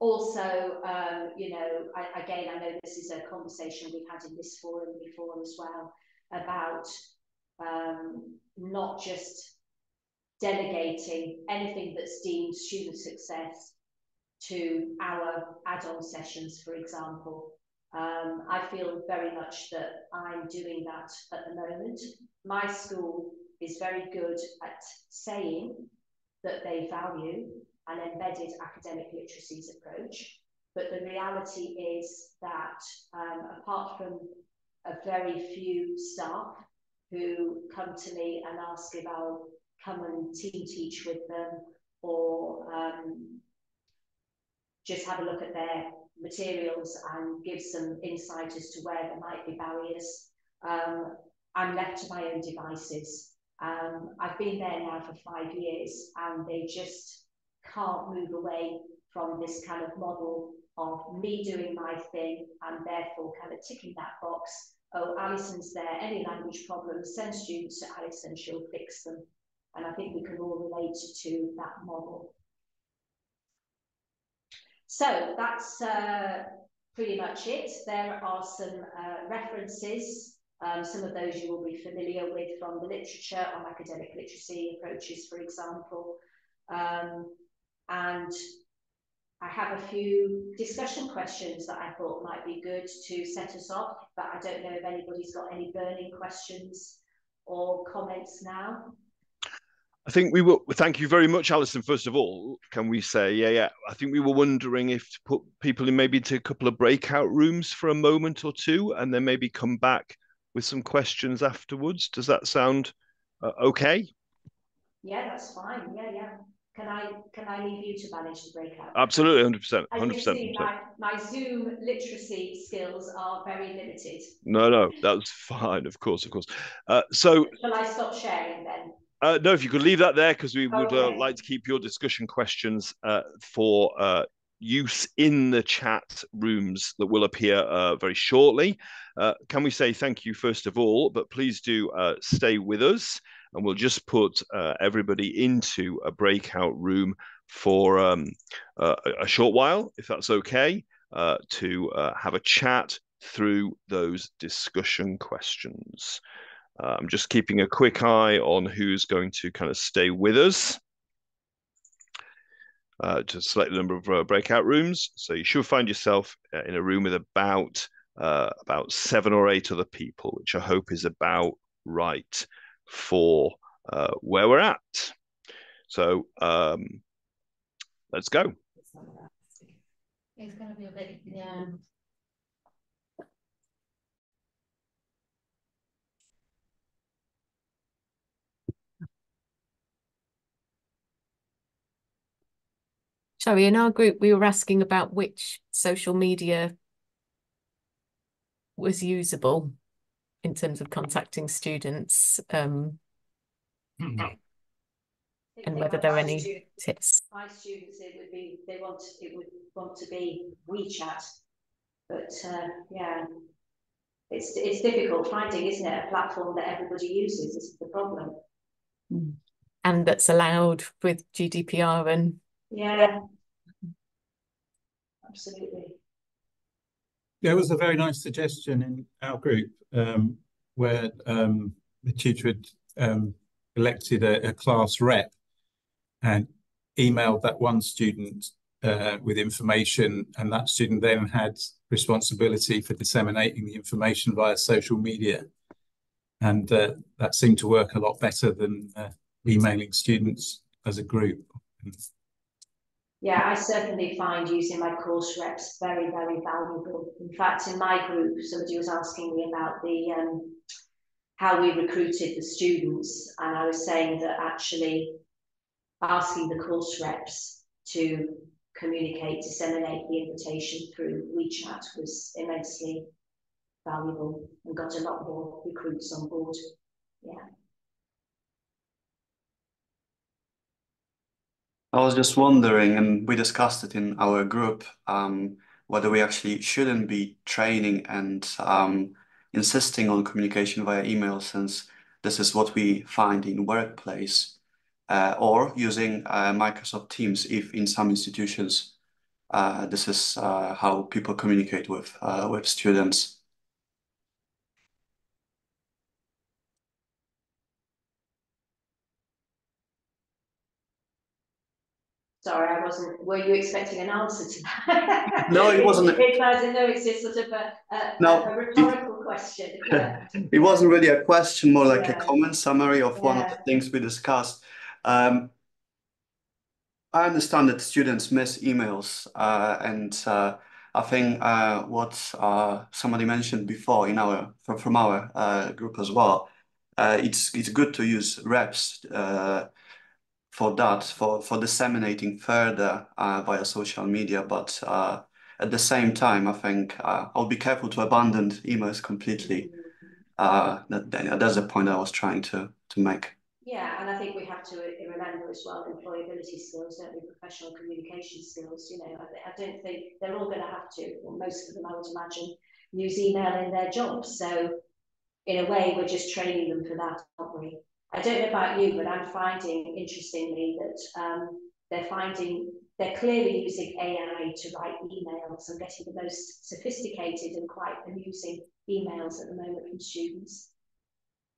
Also, you know, again, I know this is a conversation we've had in this forum before as well, about not just delegating anything that's deemed student success to our add-on sessions, for example. I feel very much that I'm doing that at the moment. My school is very good at saying that they value an embedded academic literacies approach, but the reality is that apart from a very few staff who come to me and ask if I'll come and team teach with them, or just have a look at their materials and give some insight as to where there might be barriers, I'm left to my own devices. I've been there now for 5 years, and they just can't move away from this kind of model of me doing my thing and therefore kind of ticking that box. Oh, Alison's there, any language problems, send students to Alison, she'll fix them. And I think we can all relate to that model. So that's pretty much it. There are some references. Some of those you will be familiar with from the literature on academic literacy approaches, for example. And I have a few discussion questions that I thought might be good to set us off, but I don't know if anybody's got any burning questions or comments now. I think we will. Thank you very much, Alison. First of all, can we say, yeah. I think we were wondering if to put people in maybe to a couple of breakout rooms for a moment or two, and then maybe come back with some questions afterwards. Does that sound okay? Yeah, that's fine. Yeah. Can I leave you to manage the breakout? Absolutely, 100%. 100%. As you see, my Zoom literacy skills are very limited. No, that's fine. Of course. So, shall I stop sharing then? No, if you could leave that there, because we would like to keep your discussion questions for use in the chat rooms that will appear very shortly. Can we say thank you first of all, but please do stay with us, and we'll just put everybody into a breakout room for a short while, if that's okay, to have a chat through those discussion questions. I'm just keeping a quick eye on who's going to kind of stay with us. To select the number of breakout rooms. So you should find yourself in a room with about 7 or 8 other people, which I hope is about right for where we're at. So let's go. It's going to be a bit, yeah. Sorry, in our group, we were asking about which social media was usable in terms of contacting students, and whether there are any tips. My students, it would want to be WeChat, but yeah, it's difficult finding, isn't it, a platform that everybody uses? This is the problem. And that's allowed with GDPR and. Yeah, absolutely. There was a very nice suggestion in our group where the tutor had elected a class rep and emailed that one student with information, and that student then had responsibility for disseminating the information via social media. And that seemed to work a lot better than emailing students as a group. Yeah, I certainly find using my course reps very, very valuable. In fact, in my group, somebody was asking me about the how we recruited the students, and I was saying that actually asking the course reps to disseminate the invitation through WeChat was immensely valuable and got a lot more recruits on board. Yeah. I was just wondering, and we discussed it in our group, whether we actually shouldn't be training and insisting on communication via email, since this is what we find in workplace, or using Microsoft Teams if in some institutions this is how people communicate with students. Sorry, I wasn't. Were you expecting an answer to that? No, it wasn't. It's just sort of a rhetorical question. Yeah. It wasn't really a question, more like a Yeah. comment summary of one of the things we discussed. I understand that students miss emails, and I think what somebody mentioned before in from our group as well. It's good to use reps for that, for disseminating further via social media, but at the same time, I think I'll be careful to abandon emails completely. That's the point I was trying to make. Yeah, and I think we have to remember as well employability skills, don't we? Professional communication skills. You know, I don't think they're all going to have to, or most of them, I would imagine, use email in their jobs. So in a way, we're just training them for that, aren't we? I don't know about you, but I'm finding, interestingly, that they're clearly using AI to write emails and getting the most sophisticated and quite amusing emails at the moment from students.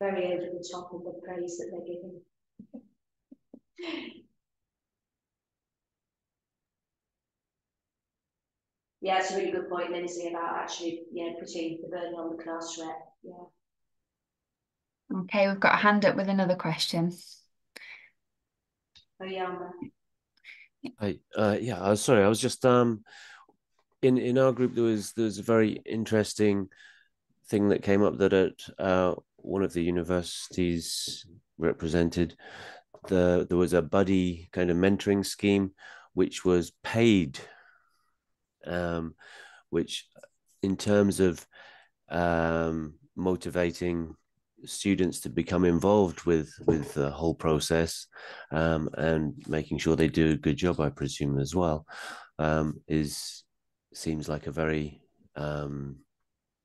Very over the top of the praise that they're giving. Yeah, it's a really good point, Lindsay, about actually, putting the burden on the class rep. Yeah. Okay, we've got a hand up with another question. Oh, yeah. Yeah, sorry, I was just in our group there was a very interesting thing that came up that at one of the universities represented, there was a buddy kind of mentoring scheme which was paid, which in terms of motivating students to become involved with the whole process, and making sure they do a good job, I presume as well, seems like a very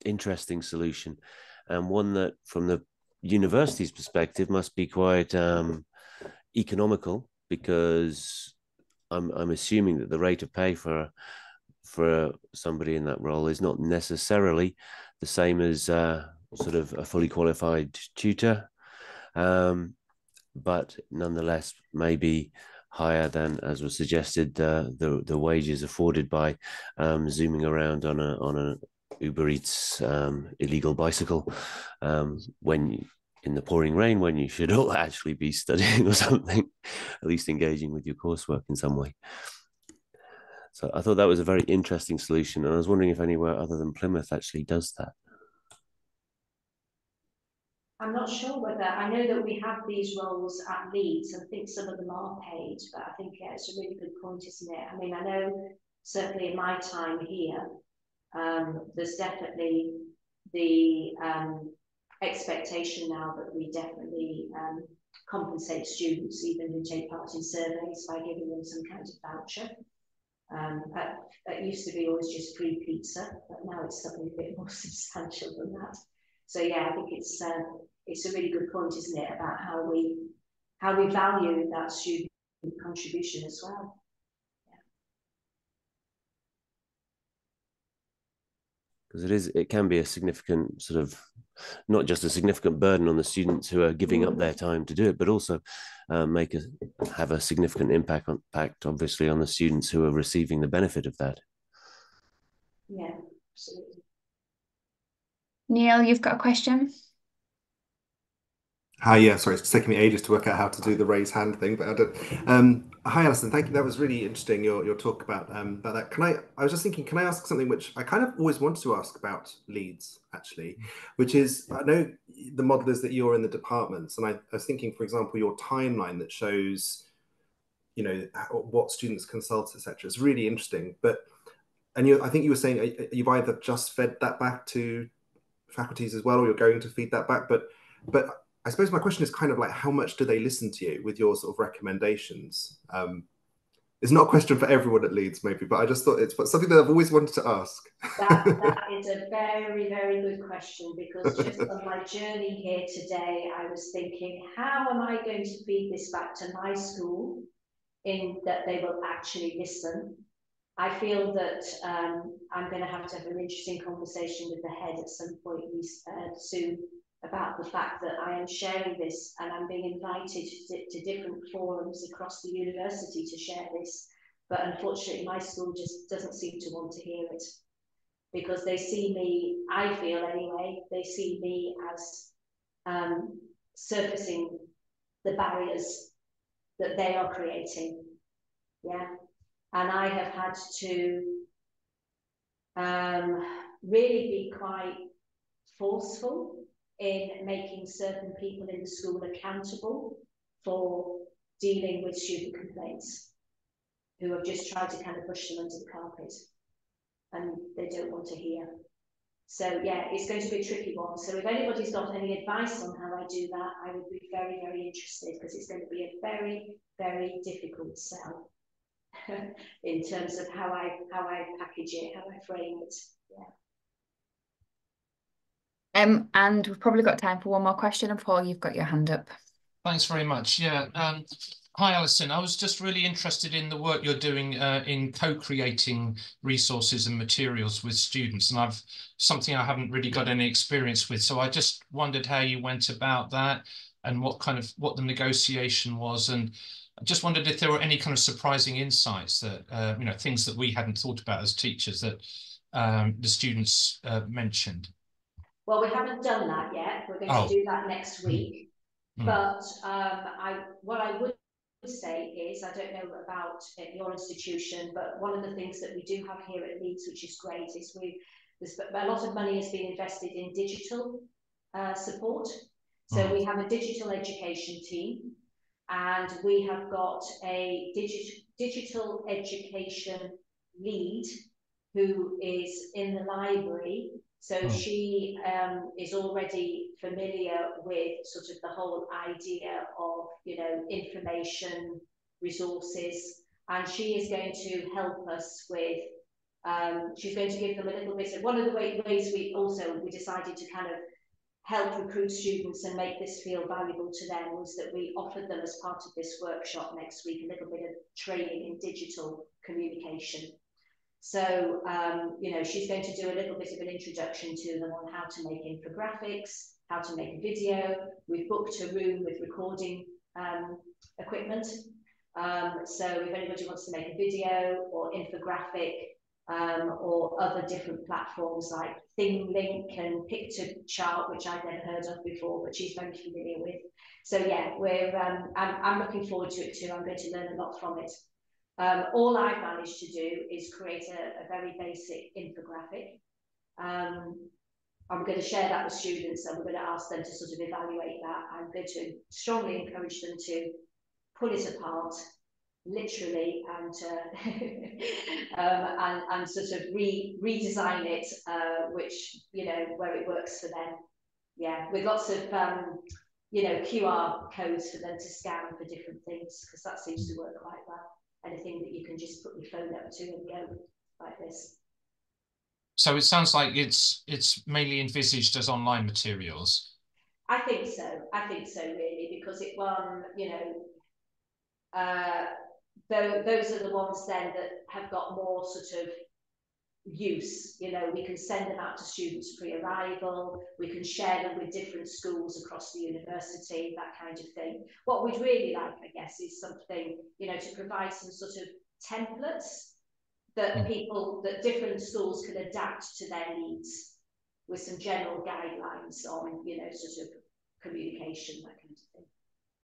interesting solution, and one that from the university's perspective must be quite economical, because I'm assuming that the rate of pay for somebody in that role is not necessarily the same as sort of a fully qualified tutor, but nonetheless maybe higher than, as was suggested, the wages afforded by zooming around on a Uber Eats illegal bicycle when in the pouring rain, when you should all actually be studying or something, at least engaging with your coursework in some way. So I thought that was a very interesting solution, and I was wondering if anywhere other than Plymouth actually does that. I'm not sure whether, I know that we have these roles at Leeds, and I think some of them are paid, but I think it's a really good point, isn't it? I mean, I know certainly in my time here, there's definitely the expectation now that we definitely compensate students, even who take part in surveys, by giving them some kind of voucher. That used to be always just free pizza, but now it's something a bit more substantial than that. So yeah, I think it's a really good point, isn't it, about how we value that student contribution as well. Because it can be a significant sort of, not just a significant burden on the students who are giving up their time to do it, but also have a significant impact obviously on the students who are receiving the benefit of that. Yeah, absolutely. Neil, you've got a question? Hi, yeah, sorry, it's taking me ages to work out how to do the raise hand thing, but I don't. Hi, Alison, thank you. That was really interesting, your talk about that. I was just thinking, can I ask something which I kind of always wanted to ask about Leeds, actually, which is, I know the model is that you're in the departments, and I was thinking, for example, your timeline that shows, you know, what students consult, etc. It's really interesting. I think you were saying you've either just fed that back to faculties as well, or you're going to feed that back, but I suppose my question is kind of like, how much do they listen to you with your sort of recommendations? It's not a question for everyone at Leeds, maybe, but I just thought it's something that I've always wanted to ask. That is a very, very good question, because just on my journey here today, I was thinking, how am I going to feed this back to my school in that they will actually listen? I feel that I'm going to have an interesting conversation with the head at some point soon about the fact that I am sharing this and I'm being invited to different forums across the university to share this. But unfortunately, my school just doesn't seem to want to hear it, because they see me, I feel anyway, they see me as surfacing the barriers that they are creating. Yeah. And I have had to really be quite forceful in making certain people in the school accountable for dealing with student complaints, who have just tried to kind of push them under the carpet and they don't want to hear. So yeah, it's going to be a tricky one. So if anybody's got any advice on how I do that, I would be very, very interested, because it's going to be a very, very difficult sell in terms of how I package it, how I frame it. Yeah. And we've probably got time for one more question. And Paul, you've got your hand up. Thanks very much. Yeah. Hi, Alison. I was just really interested in the work you're doing in co-creating resources and materials with students, and something I haven't really got any experience with. So I just wondered how you went about that and what the negotiation was, and I just wondered if there were any kind of surprising insights that things that we hadn't thought about as teachers that the students mentioned. Well, we haven't done that yet. We're going to do that next week. But what I would say is, I don't know about at your institution, but one of the things that we do have here at Leeds, which is great, is a lot of money has been invested in digital support. So we have a digital education team, and we have got a digital education lead who is in the library. So she is already familiar with sort of the whole idea of, information, resources, and she is going to help us with, she's going to give them a little bit of, one of the ways we decided to kind of help recruit students and make this feel valuable to them was that we offered them, as part of this workshop next week, a little bit of training in digital communication. So, she's going to do a little bit of an introduction to them on how to make infographics, how to make a video. We've booked a room with recording equipment. So if anybody wants to make a video or infographic or other different platforms like ThingLink and Picture Chart, which I've never heard of before, but she's very familiar with. So yeah, I'm looking forward to it too. I'm going to learn a lot from it. All I've managed to do is create a very basic infographic. I'm going to share that with students, and we're going to ask them to sort of evaluate that. I'm going to strongly encourage them to pull it apart, literally, and sort of redesign it, which, where it works for them. Yeah, with lots of QR codes for them to scan for different things, because that seems to work quite well. Anything that you can just put your phone up to and go like this. So it sounds like it's mainly envisaged as online materials. I think so. Really, because those are the ones then that have got more sort of use. We can send them out to students pre-arrival, we can share them with different schools across the university, that kind of thing. What we'd really like, I guess, is something, to provide some sort of templates that different schools can adapt to their needs, with some general guidelines on, sort of communication, that kind of